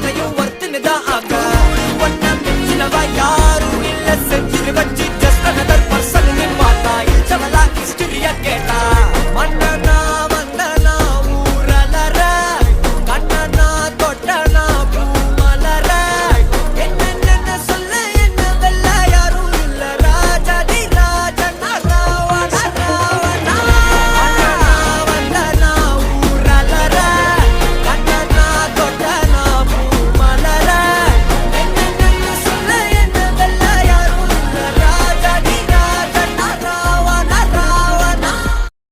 அத்தனையும் ஒருத்தனுதான் ஆக ஒன்ன மிஞ்சினவா யாரும் இல்ல செஞ்சு வச்சு ஜஸ்ட் another person பார்த்தா இச்சவளா ஹிஸ்டரியா கேட்டா மண்ண